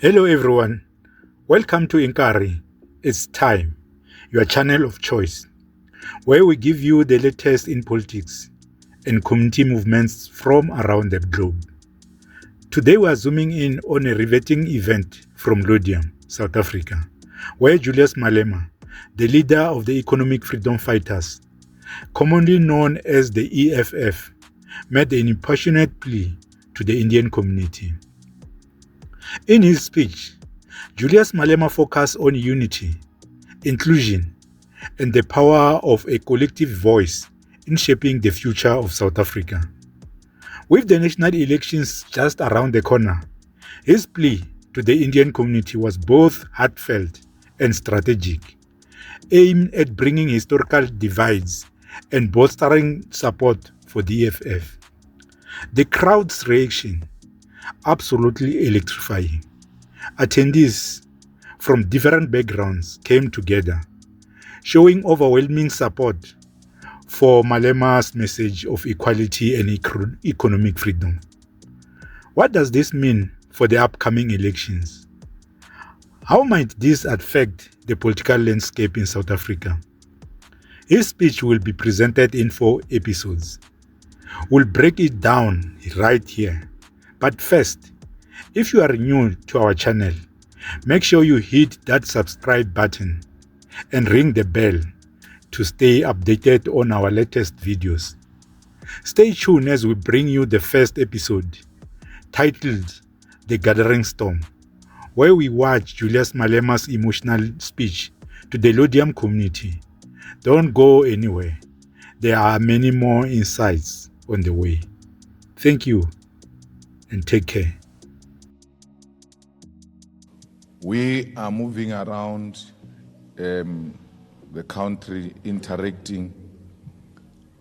Hello everyone, welcome to Inkari. It's time, your channel of choice, where we give you the latest in politics and community movements from around the globe. Today we are zooming in on a riveting event from Lodium, South Africa, where Julius Malema, the leader of the Economic Freedom Fighters, commonly known as the EFF, made an impassioned plea to the Indian community. In his speech, Julius Malema focused on unity, inclusion, and the power of a collective voice in shaping the future of South Africa. With the national elections just around the corner, his plea to the Indian community was both heartfelt and strategic, aimed at bringing historical divides and bolstering support for the EFF. The crowd's reaction, absolutely electrifying. Attendees from different backgrounds came together, showing overwhelming support for Malema's message of equality and economic freedom. What does this mean for the upcoming elections? How might this affect the political landscape in South Africa? His speech will be presented in 4 episodes. We'll break it down right here. But first, if you are new to our channel, make sure you hit that subscribe button and ring the bell to stay updated on our latest videos. Stay tuned as we bring you the first episode, titled The Gathering Storm, where we watch Julius Malema's emotional speech to the Lodium community. Don't go anywhere. There are many more insights on the way. Thank you and take care. We are moving around the country, interacting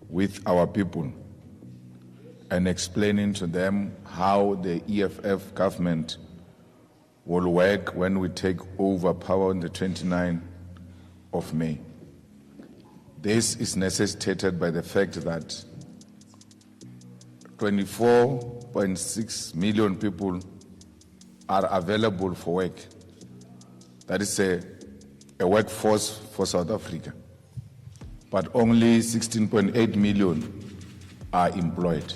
with our people and explaining to them how the EFF government will work when we take over power on the 29th of May. This is necessitated by the fact that 24.6 million people are available for work. That is a workforce for South Africa. But only 16.8 million are employed.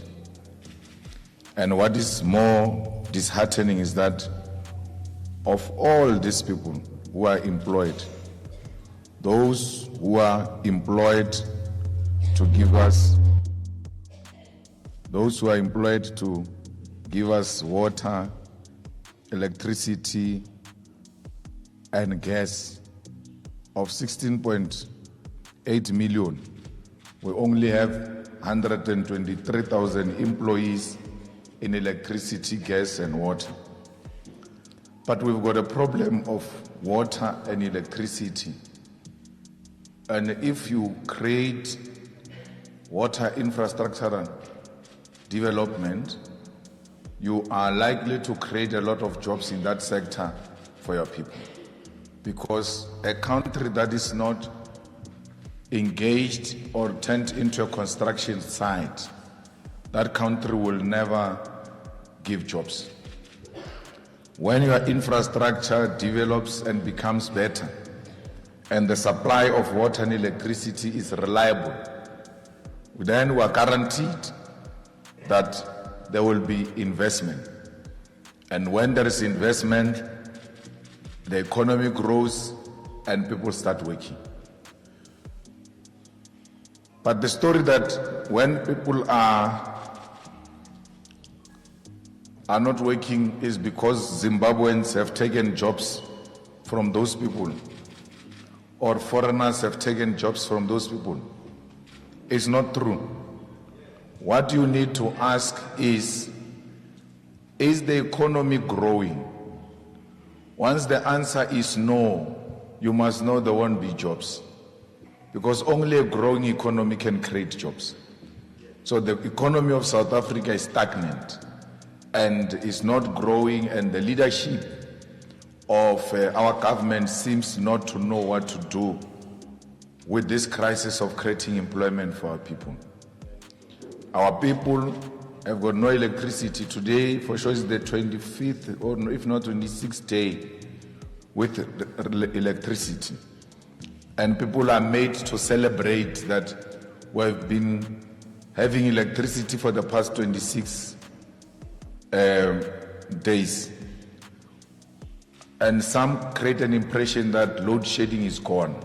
And what is more disheartening is that of all these people who are employed, those who are employed to give us water, electricity, and gas of 16.8 million, we only have 123,000 employees in electricity, gas, and water. But we've got a problem of water and electricity. And if you create water infrastructure development, you are likely to create a lot of jobs in that sector for your people. Because a country that is not engaged or turned into a construction site, that country will never give jobs. When your infrastructure develops and becomes better, and the supply of water and electricity is reliable, then we are guaranteed that there will be investment. And when there is investment, the economy grows and people start working. But the story that when people are not working is because Zimbabweans have taken jobs from those people, or foreigners have taken jobs from those people. It's not true. What you need to ask is the economy growing? Once the answer is no, you must know there won't be jobs, because only a growing economy can create jobs. So the economy of South Africa is stagnant and is not growing, and the leadership of our government seems not to know what to do with this crisis of creating employment for our people. Our people have got no electricity. Today, for sure, is the 25th, or if not 26th day with electricity. And people are made to celebrate that we've been having electricity for the past 26 days. And some create an impression that load shedding is gone.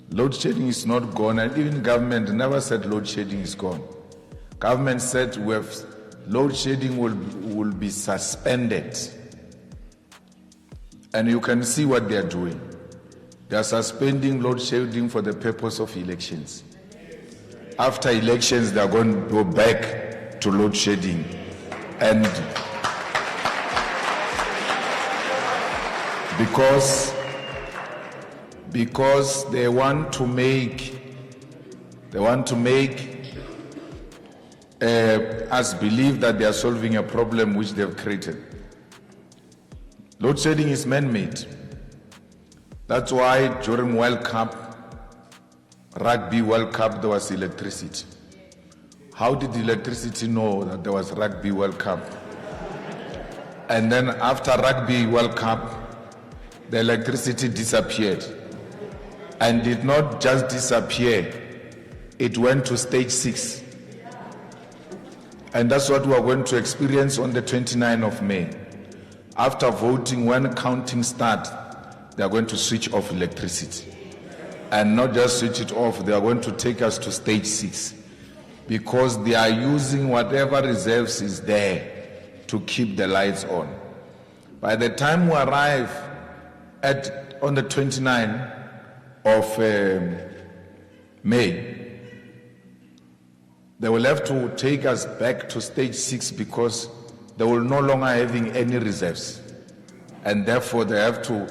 Load shedding is not gone, and even government never said load shedding is gone. Government said load shedding will be suspended. And you can see what they are doing. They are suspending load shedding for the purpose of elections. After elections, they are going to go back to load shedding. And because they want to make us believe that they are solving a problem which they have created. Load shedding is man-made. That's why during World Cup, Rugby World Cup, there was electricity. How did the electricity know that there was Rugby World Cup? And then after Rugby World Cup, the electricity disappeared. And did not just disappear, it went to stage 6. And that's what we are going to experience on the 29th of May. After voting, when counting starts, they are going to switch off electricity. And not just switch it off, they are going to take us to stage 6. Because they are using whatever reserves is there to keep the lights on. By the time we arrive on the 29th of May, they will have to take us back to stage 6 because they will no longer having any reserves. And therefore they have to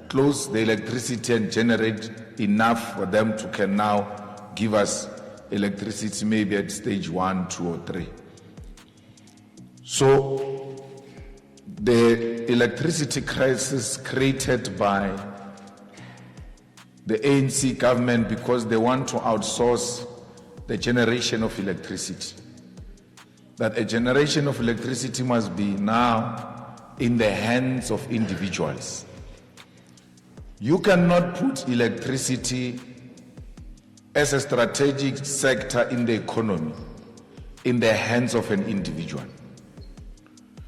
close the electricity and generate enough for them to can now give us electricity maybe at stage 1, 2, or 3. So the electricity crisis created by the ANC government because they want to outsource the generation of electricity. That a generation of electricity must be now in the hands of individuals. You cannot put electricity as a strategic sector in the economy in the hands of an individual.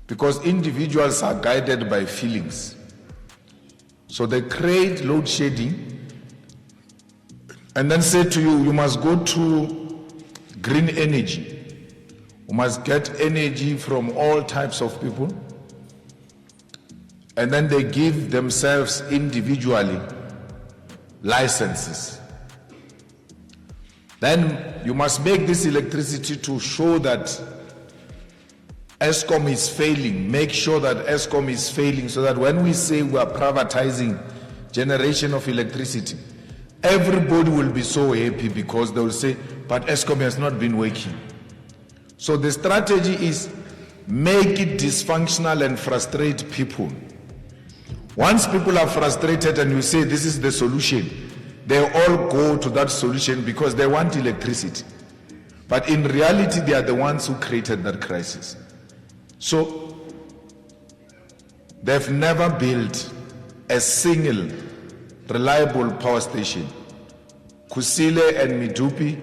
Because individuals are guided by feelings. So they create load shedding and then say to you, you must go to green energy. You must get energy from all types of people. And then they give themselves individually licenses. Then you must make this electricity to show that Eskom is failing. Make sure that Eskom is failing so that when we say we are privatizing generation of electricity, everybody will be so happy because they will say, but Eskom has not been working. So the strategy is make it dysfunctional and frustrate people. Once people are frustrated and you say this is the solution, they all go to that solution because they want electricity. But in reality, they are the ones who created that crisis. So they've never built a single reliable power station. Kusile and Medupi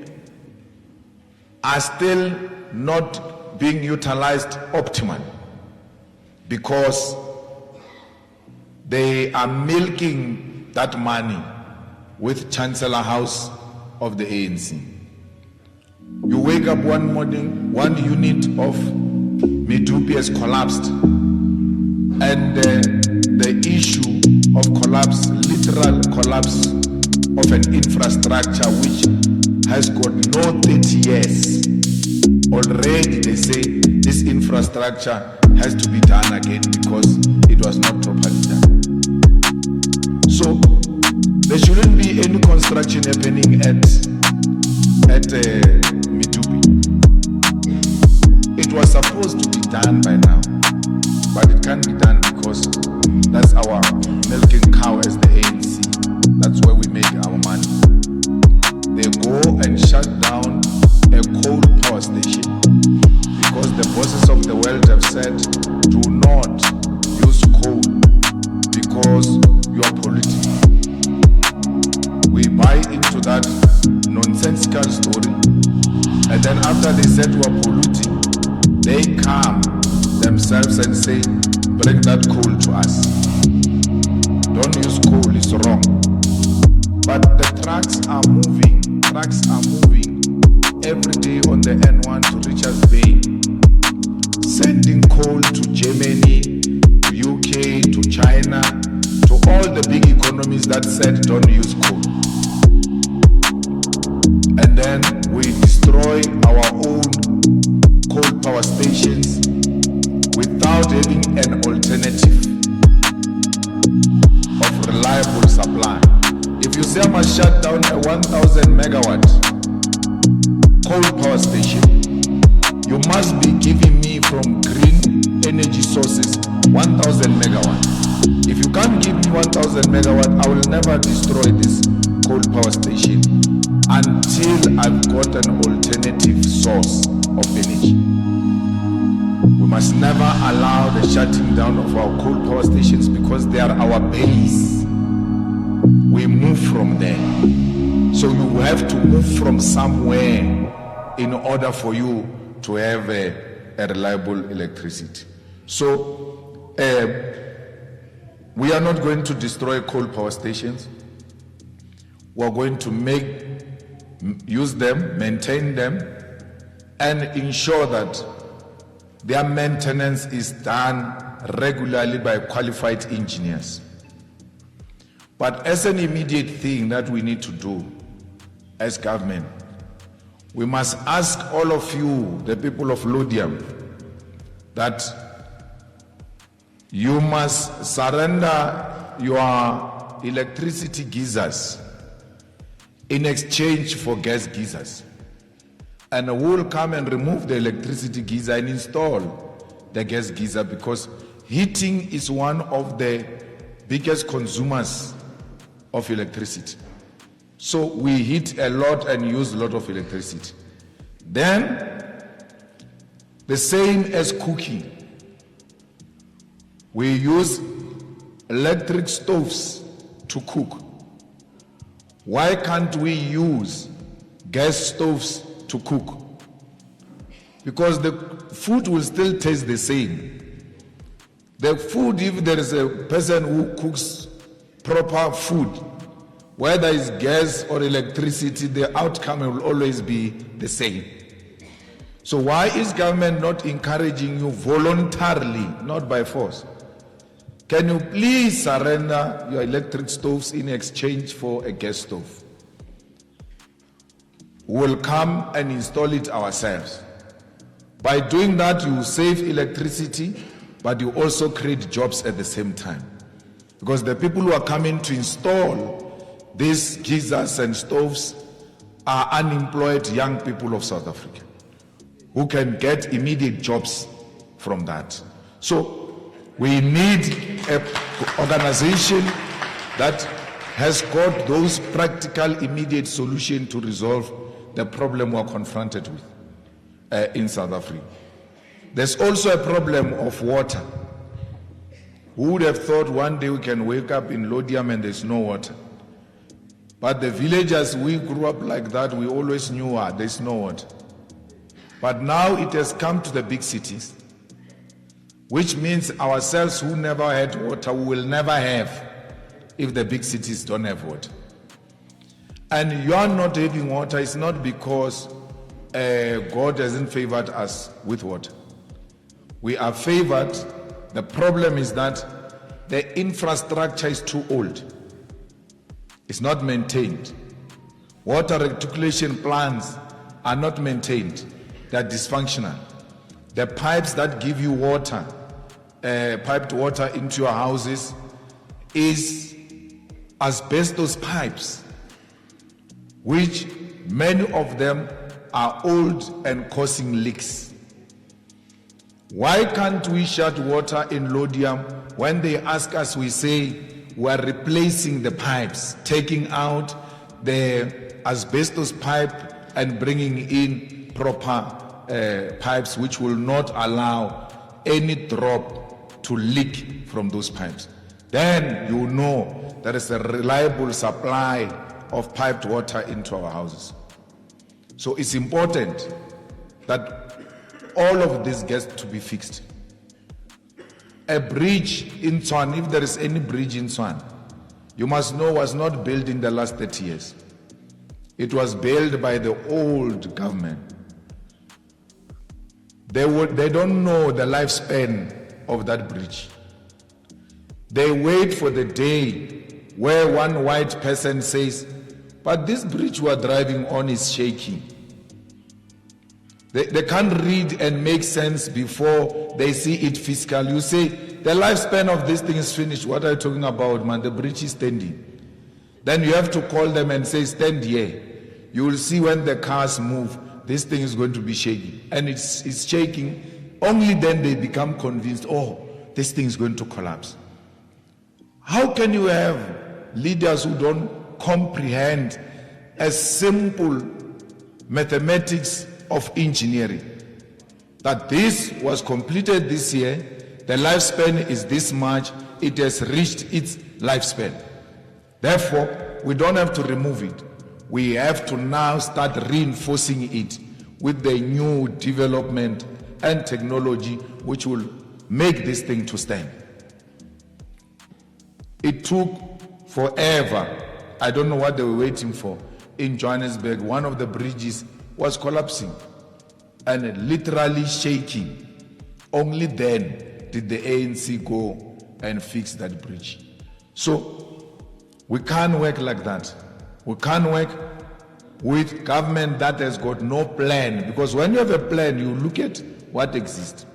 are still not being utilized optimally because they are milking that money with Chancellor House of the ANC. You wake up one morning, one unit of Medupi has collapsed, and the issue of collapse, literal collapse of an infrastructure which has got no 30 years. Already they say this infrastructure has to be done again because it was not properly done. So there shouldn't be any construction happening at Medupi. It was supposed to be done by now, but it can't be done because that's our milking cow as the ANC. That's where we make our money. They go and shut down a coal power station because you are polluting. We buy into that nonsensical story, and then after they said we are polluting, they come themselves and say, bring that coal to us. Don't use coal, it's wrong. But the trucks are moving every day on the N1 to Richards Bay, sending coal to Germany, to UK, to China, to all the big economies that said don't use coal. And then we destroy our own coal power stations without having an alternative of reliable supply. If you say I must shut down a 1,000 megawatt coal power station, you must be giving me from green energy sources 1,000 megawatt. If you can't give me 1,000 megawatt, I will never destroy this coal power station until I've got an alternative source of energy. We must never allow the shutting down of our coal power stations because they are our base. We move from there. So you have to move from somewhere in order for you to have a reliable electricity. So we are not going to destroy coal power stations. We are going to use them, maintain them, and ensure that their maintenance is done regularly by qualified engineers. But as an immediate thing that we need to do as government, we must ask all of you, the people of Lodium, that you must surrender your electricity geysers in exchange for gas geysers. And we will come and remove the electricity geyser and install the gas geyser, because heating is one of the biggest consumers of electricity. So we heat a lot and use a lot of electricity. Then, the same as cooking. We use electric stoves to cook. Why can't we use gas stoves to cook? Because the food will still taste the same. The food, if there is a person who cooks proper food, whether it's gas or electricity, the outcome will always be the same. So why is government not encouraging you voluntarily, not by force? Can you please surrender your electric stoves in exchange for a gas stove? We'll come and install it ourselves. By doing that, you save electricity, but you also create jobs at the same time. Because the people who are coming to install these geysers and stoves are unemployed young people of South Africa who can get immediate jobs from that. So we need an organization that has got those practical immediate solutions to resolve the problem we're confronted with in South Africa. There's also a problem of water. Who would have thought one day we can wake up in Lodium and there's no water? But the villagers, we grew up like that, we always knew there's no water. But now it has come to the big cities, which means ourselves who never had water, we will never have if the big cities don't have water. And you are not having water, it's not because God hasn't favored us with water. We are favored. The problem is that the infrastructure is too old. It's not maintained. Water reticulation plants are not maintained. They're dysfunctional. The pipes that give you water, piped water into your houses, is asbestos pipes, which many of them are old and causing leaks. Why can't we shut water in Lodium? When they ask us, we say we are replacing the pipes, taking out the asbestos pipe and bringing in proper pipes which will not allow any drop to leak from those pipes. then you know there is a reliable supply of piped water into our houses. So it's important that all of this gets to be fixed. A bridge in Tshwane, if there is any bridge in Tshwane, you must know was not built in the last 30 years. It was built by the old government. They don't know the lifespan of that bridge. They wait for the day where one white person says, but this bridge we are driving on is shaky. They can't read and make sense before they see it fiscal. You say, the lifespan of this thing is finished. What are you talking about, man? The bridge is standing. Then you have to call them and say, stand here. You will see when the cars move, this thing is going to be shaking. And it's shaking. Only then they become convinced, oh, this thing is going to collapse. How can you have leaders who don't comprehend a simple mathematics of engineering? That this was completed this year, the lifespan is this much, it has reached its lifespan. Therefore, we don't have to remove it. We have to now start reinforcing it with the new development and technology which will make this thing to stand. It took forever. I don't know what they were waiting for. In Johannesburg, one of the bridges was collapsing and literally shaking. Only then did the ANC go and fix that bridge. So we can't work like that. We can't work with government that has got no plan, because when you have a plan, you look at what exists.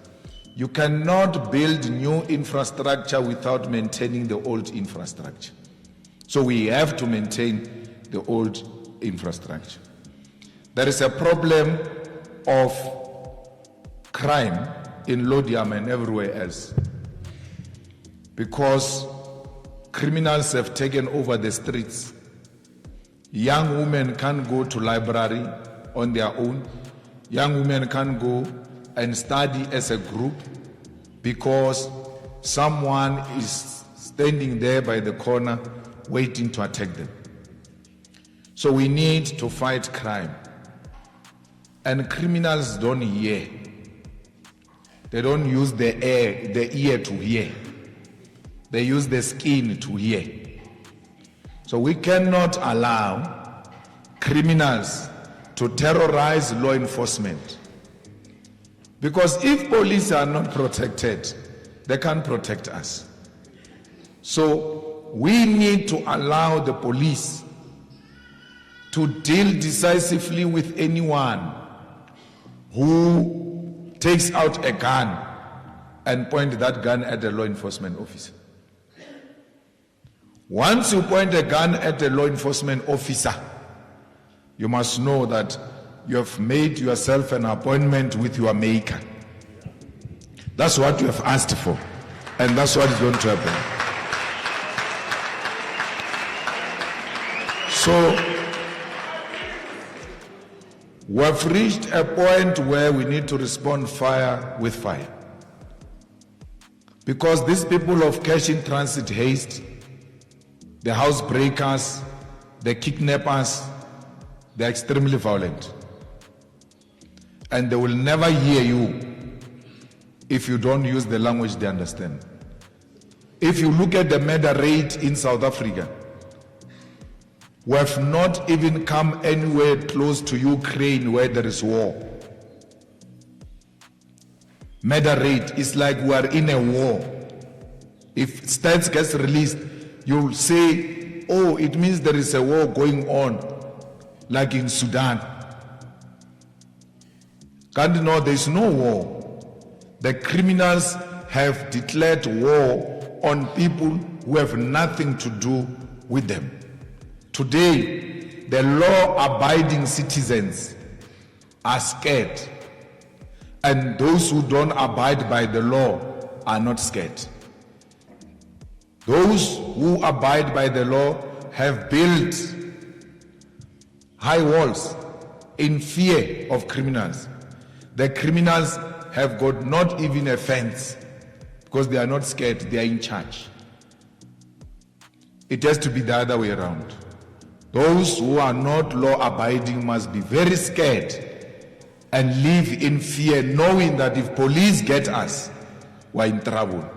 You cannot build new infrastructure without maintaining the old infrastructure. So we have to maintain the old infrastructure. There is a problem of crime in Lodium and everywhere else because criminals have taken over the streets. Young women can't go to library on their own. Young women can't go and study as a group because someone is standing there by the corner waiting to attack them. So we need to fight crime. And criminals don't hear. They don't use the ear to hear. They use the skin to hear. So we cannot allow criminals to terrorize law enforcement. Because if police are not protected, they can't protect us. So we need to allow the police to deal decisively with anyone who takes out a gun and point that gun at a law enforcement officer. Once you point a gun at a law enforcement officer, you must know that you have made yourself an appointment with your maker. That's what you have asked for, and that's what is going to happen. So we have reached a point where we need to respond fire with fire. Because these people of cash in transit haste, the housebreakers, the kidnappers, they're extremely violent. And they will never hear you if you don't use the language they understand. If you look at the murder rate in South Africa, we have not even come anywhere close to Ukraine where there is war. Murder rate is like we are in a war. If stats gets released, you'll say, oh, it means there is a war going on, like in Sudan. Can't you know there is no war? The criminals have declared war on people who have nothing to do with them. Today, the law-abiding citizens are scared, and those who don't abide by the law are not scared. Those who abide by the law have built high walls in fear of criminals. The criminals have got not even a fence because they are not scared, they are in charge. It has to be the other way around. Those who are not law-abiding must be very scared and live in fear, knowing that if police get us, we're in trouble.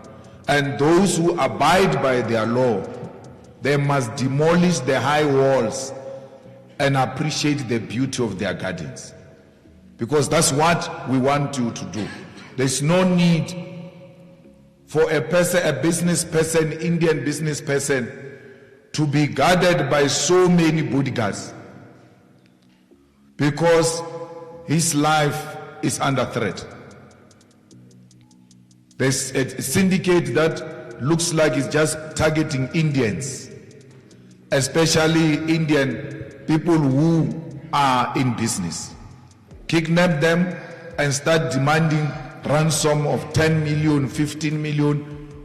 And those who abide by their law, they must demolish the high walls and appreciate the beauty of their gardens. Because that's what we want you to do. There's no need for a person, a business person, Indian business person, to be guarded by so many bodyguards, because his life is under threat. There's a syndicate that looks like it's just targeting Indians, especially Indian people who are in business. Kidnap them and start demanding ransom of 10 million, 15 million.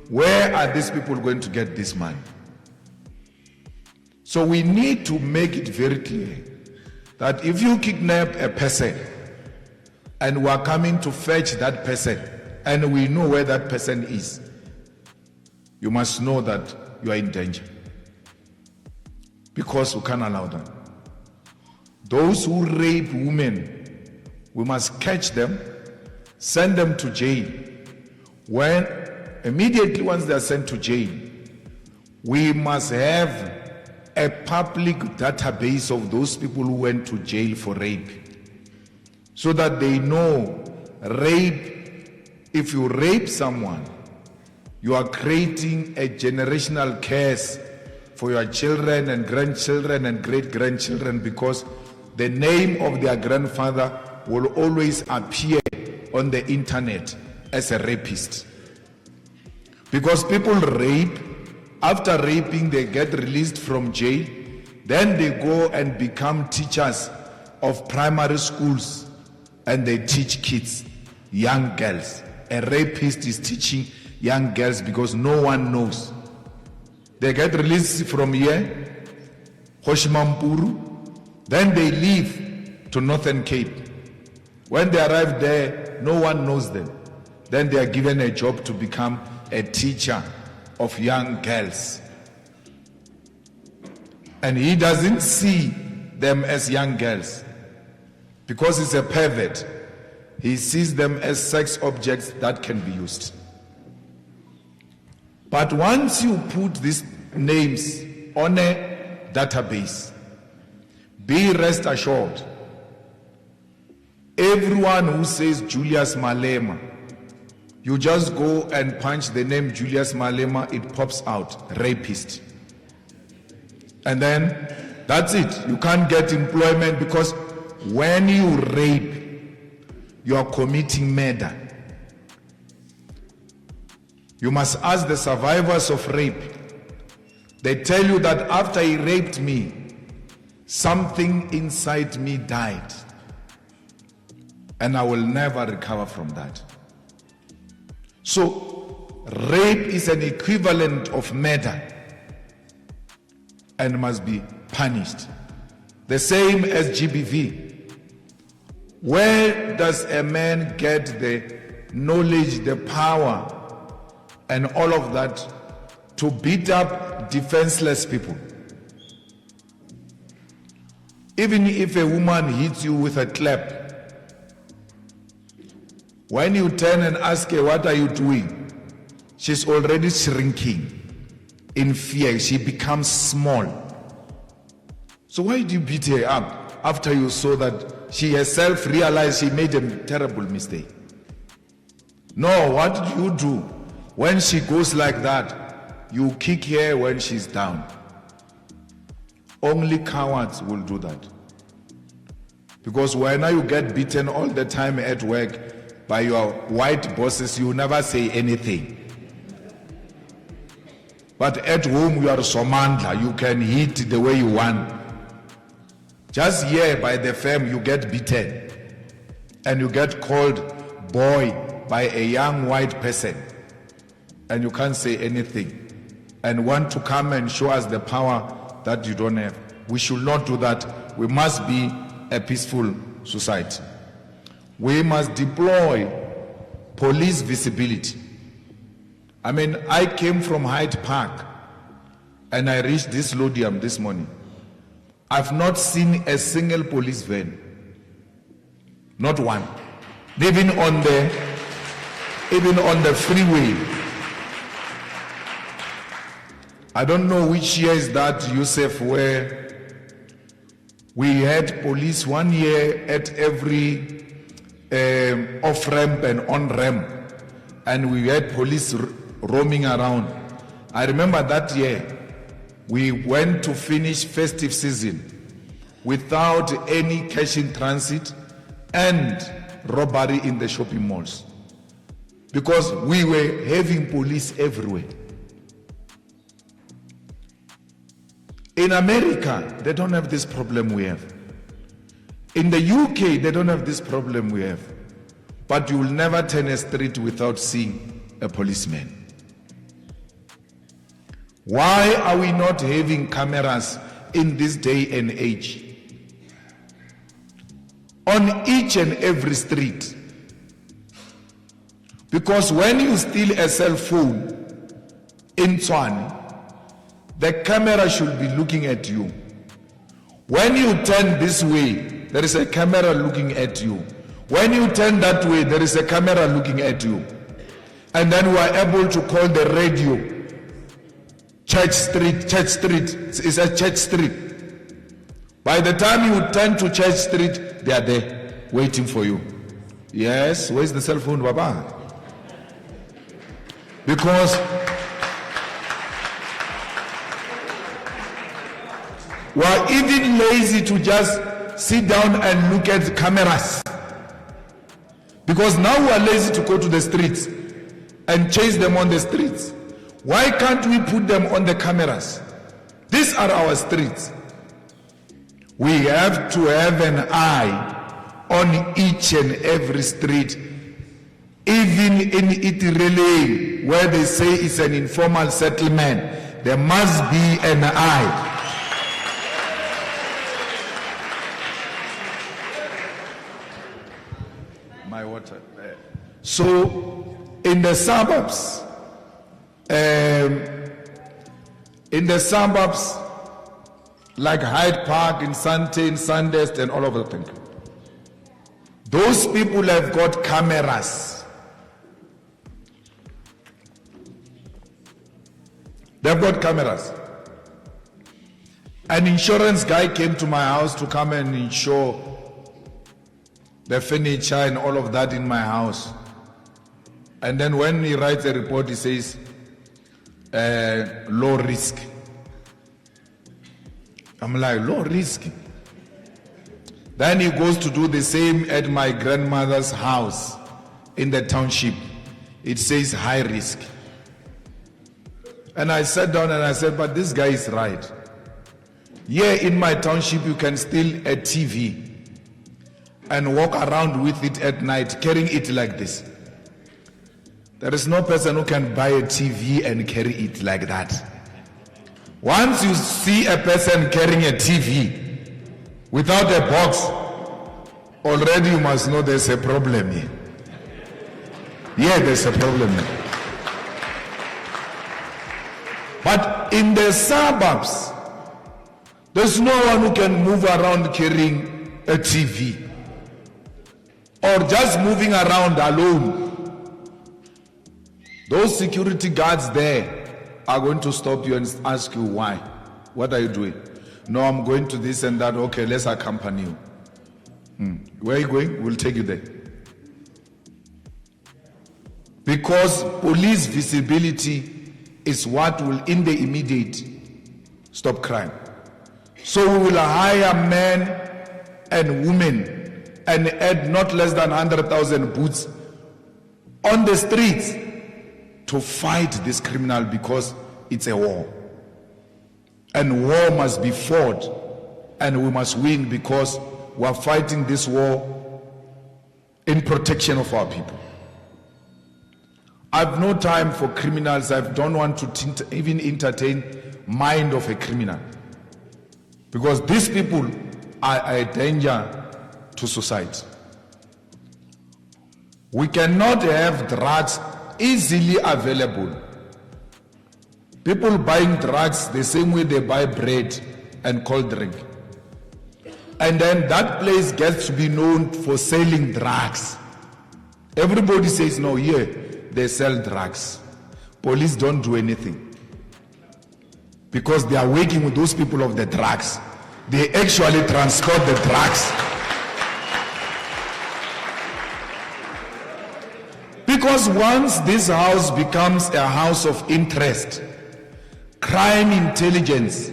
Where are these people going to get this money? So we need to make it very clear that if you kidnap a person and we are coming to fetch that person and we know where that person is, you must know that you are in danger, because we can't allow that. Those who rape women, we must catch them, send them to jail. When immediately once they are sent to jail, we must have a public database of those people who went to jail for rape, so that they know rape. If you rape someone, you are creating a generational curse for your children and grandchildren and great-grandchildren, because the name of their grandfather will always appear on the internet as a rapist. Because people rape, after raping they get released from jail, then they go and become teachers of primary schools and they teach kids, young girls. A rapist is teaching young girls because no one knows. They get released from here, Hoshimampuru, then they leave to Northern Cape. When they arrive there, no one knows them. Then they are given a job to become a teacher of young girls. And he doesn't see them as young girls because he's a pervert. He sees them as sex objects that can be used. But once you put these names on a database, be rest assured, everyone who says Julius Malema, you just go and punch the name Julius Malema, it pops out, rapist. And then that's it. You can't get employment, because when you rape, you are committing murder. You must ask the survivors of rape. They tell you that after he raped me, something inside me died, and I will never recover from that. So, rape is an equivalent of murder and must be punished. The same as GBV. Where does a man get the knowledge, the power, and all of that to beat up defenseless people? Even if a woman hits you with a clap, when you turn and ask her, what are you doing? She's already shrinking in fear. She becomes small. So why do you beat her up after you saw that she herself realized she made a terrible mistake? No, what do you do? When she goes like that, you kick her when she's down. Only cowards will do that. Because when you get beaten all the time at work by your white bosses, you never say anything. But at home you are Somandla, you can hit the way you want. Just here by the firm you get beaten and you get called boy by a young white person and you can't say anything and want to come and show us the power that you don't have. We should not do that. We must be a peaceful society. We must deploy police visibility. I mean, I came from Hyde Park and I reached this Lodium this morning. I've not seen a single police van. Not one. Even on the freeway. I don't know which year is that, Yusuf, where we had police 1 year at every off-ramp and on-ramp, and we had police roaming around. I remember that year, we went to finish festive season without any cash in transit and robbery in the shopping malls, because we were having police everywhere. In America, they don't have this problem we have. In the UK, they don't have this problem we have. But you will never turn a street without seeing a policeman. Why are we not having cameras in this day and age? On each and every street. Because when you steal a cell phone in Tswane, the camera should be looking at you. When you turn this way, there is a camera looking at you. When you turn that way, there is a camera looking at you. And then we are able to call the radio. Church Street is a Church Street. By the time you turn to Church Street, they are there waiting for you. Yes, where's the cell phone, Baba? Because we are even lazy to just sit down and look at cameras. Because now we are lazy to go to the streets and chase them on the streets. Why can't we put them on the cameras? These are our streets. We have to have an eye on each and every street. Even in Itirele, where they say it's an informal settlement, there must be an eye. My water. So, in the suburbs, like Hyde Park, in Sante, in Sandhurst, and all over the thing, those people have got cameras. They've got cameras. An insurance guy came to my house to come and insure the furniture and all of that in my house. And then when he writes a report, he says, low risk. I'm like, low risk? Then he goes to do the same at my grandmother's house in the township. It says high risk. And I sat down and I said, but this guy is right. Here in my township, you can steal a TV and walk around with it at night, carrying it like this. There is no person who can buy a TV and carry it like that. Once you see a person carrying a TV without a box, already you must know there's a problem here. Yeah, there's a problem here. But in the suburbs, there's no one who can move around carrying a TV or just moving around alone. Those security guards there are going to stop you and ask you why. What are you doing? No, I'm going to this and that. Okay, let's accompany you. Where are you going? We'll take you there. Because police visibility is what will, in the immediate, stop crime. So we will hire men and women and add not less than 100,000 boots on the streets to fight this criminal, because it's a war. And war must be fought, and we must win, because we are fighting this war in protection of our people. I have no time for criminals. I don't want to even entertain mind of a criminal, because these people are a danger to society. We cannot have drugs easily available People buying drugs the same way they buy bread and cold drink. And then that place gets to be known for selling drugs. Everybody says, no, here they sell drugs. Police don't do anything. Because they are working with those people of the drugs. They actually transport the drugs. Because once this house becomes a house of interest, crime intelligence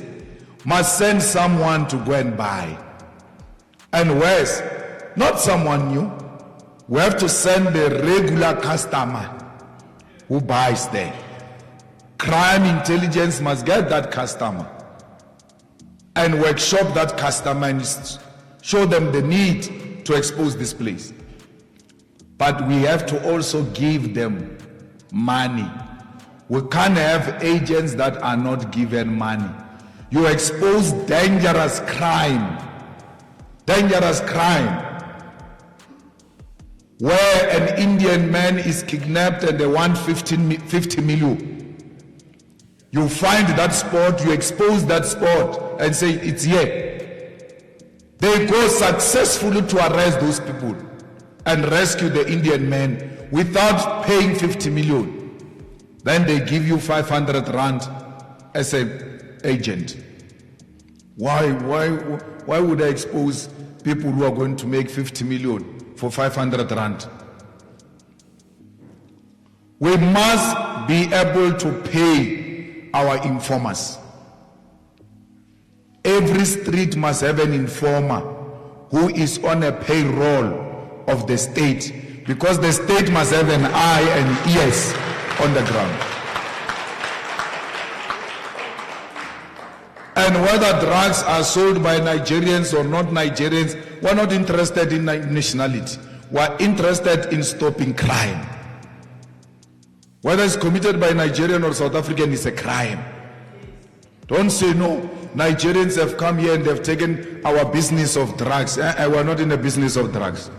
must send someone to go and buy. And worse, not someone new. We have to send the regular customer who buys there. Crime intelligence must get that customer and workshop that customer and show them the need to expose this place. But we have to also give them money. We can't have agents that are not given money. You expose dangerous crime, where an Indian man is kidnapped and they want 50 million. You find that spot, you expose that spot and say it's here. They go successfully to arrest those people and rescue the Indian man without paying 50 million. Then they give you 500 rand as an agent. Why would I expose people who are going to make 50 million for 500 rand? We must be able to pay our informers. Every street must have an informer who is on a payroll of the state, because the state must have an eye and ears on the ground. And whether drugs are sold by Nigerians or not Nigerians, we're not interested in nationality. We're interested in stopping crime. Whether it's committed by Nigerian or South African, is a crime. Don't say no. Nigerians have come here and they've taken our business of drugs. We're not in the business of drugs.